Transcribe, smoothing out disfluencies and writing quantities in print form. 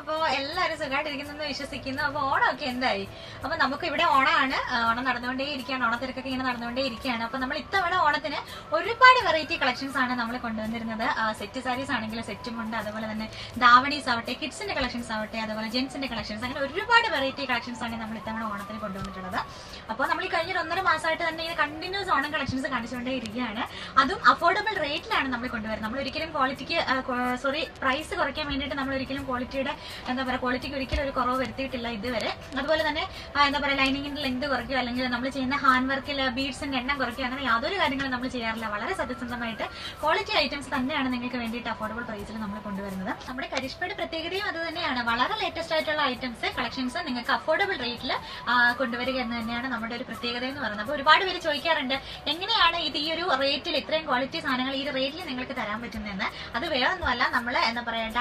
അപ്പൊ എല്ലാവരും സുഖമായിട്ടിരിക്കുന്നു വിശ്വസിക്കുന്നു. അപ്പൊ ഓണമൊക്കെ എന്തായി? അപ്പൊ നമുക്ക് ഇവിടെ ഓണമാണ്, ഓണം നടന്നുകൊണ്ടേ ഇരിക്കുകയാണ്, ഓണത്തിരക്കൊക്കെ ഇങ്ങനെ നടന്നുകൊണ്ടേ ഇരിക്കുകയാണ്. അപ്പൊ നമ്മൾ ഇത്തവണ ഓണത്തിന് ഒരുപാട് വെറൈറ്റി കളക്ഷൻസ് ആണ് നമ്മൾ കൊണ്ടുവന്നിരുന്നത്. സെറ്റ് സാരീസ് ആണെങ്കിൽ സെറ്റും ഉണ്ട്, അതുപോലെ തന്നെ ദാവണീസ് ആവട്ടെ, കിഡ്സിന്റെ കളക്ഷൻസ് ആവട്ടെ, അതുപോലെ ജെന്റ്സിന്റെ കളക്ഷൻസ്, അങ്ങനെ ഒരുപാട് വെറൈറ്റി കളക്ഷൻസ് ആണ് നമ്മൾ ഇത്തവണ ഓണത്തിന് കൊണ്ടുവന്നിട്ടുള്ളത്. അപ്പോൾ നമ്മൾ ഈ കഴിഞ്ഞ 1.5 മാസമായിട്ട് തന്നെ ഇങ്ങനെ കണ്ടിന്യൂസ് ഓണം കളക്ഷൻസ് കാണിച്ചുകൊണ്ടേ ഇരിക്കുകയാണ്. അതും അഫോർഡബിൾ റേറ്റിലാണ് നമ്മൾ കൊണ്ടുവരുന്നത്. നമ്മൾ ഒരിക്കലും ക്വാളിറ്റിക്ക് പ്രൈസ് കുറയ്ക്കാൻ വേണ്ടിയിട്ട് നമ്മൾ ഒരിക്കലും ക്വാളിറ്റിയുടെ ക്വാളിറ്റിക്ക് ഒരിക്കലും ഒരു കുറവ് വരുത്തിയിട്ടില്ല ഇതുവരെ. അതുപോലെ തന്നെ ലൈനിങ്ങിന്റെ ലെങ്ത് കുറയ്ക്കുക, അല്ലെങ്കിൽ നമ്മൾ ചെയ്യുന്ന ഹാൻഡ് വർക്കിൽ ബീഡ്സിന്റെ എണ്ണം കുറയ്ക്കുക, അങ്ങനെ യാതൊരു കാര്യങ്ങളും നമ്മൾ ചെയ്യാറില്ല. വളരെ സത്യസന്ധമായിട്ട് ക്വാളിറ്റി ഐറ്റംസ് തന്നെയാണ് നിങ്ങൾക്ക് വേണ്ടിയിട്ട് അഫോർഡബിൾ പ്രൈസിൽ നമ്മൾ കൊണ്ടുവരുന്നത്. നമ്മുടെ കരിഷ്മയുടെ പ്രത്യേകതയും അത് തന്നെയാണ്. വളരെ ലേറ്റസ്റ്റ് ആയിട്ടുള്ള ഐറ്റംസ് കളക്ഷൻസ് നിങ്ങൾക്ക് അഫോർഡബിൾ റേറ്റിൽ കൊണ്ടുവരിക എന്ന് തന്നെയാണ് നമ്മുടെ ഒരു പ്രത്യേകത എന്ന് പറയുന്നത്. അപ്പോൾ ഒരുപാട് പേര് ചോദിക്കാറുണ്ട്, എങ്ങനെയാണ് ഇത് ഈ ഒരു റേറ്റിൽ ഇത്രയും ക്വാളിറ്റി സാധനങ്ങൾ ഈ റേറ്റിൽ നിങ്ങൾക്ക് തരാൻ പറ്റുന്നതെന്ന്. അത് വേറൊന്നുമല്ല, നമ്മൾ ഡയറക്റ്റ്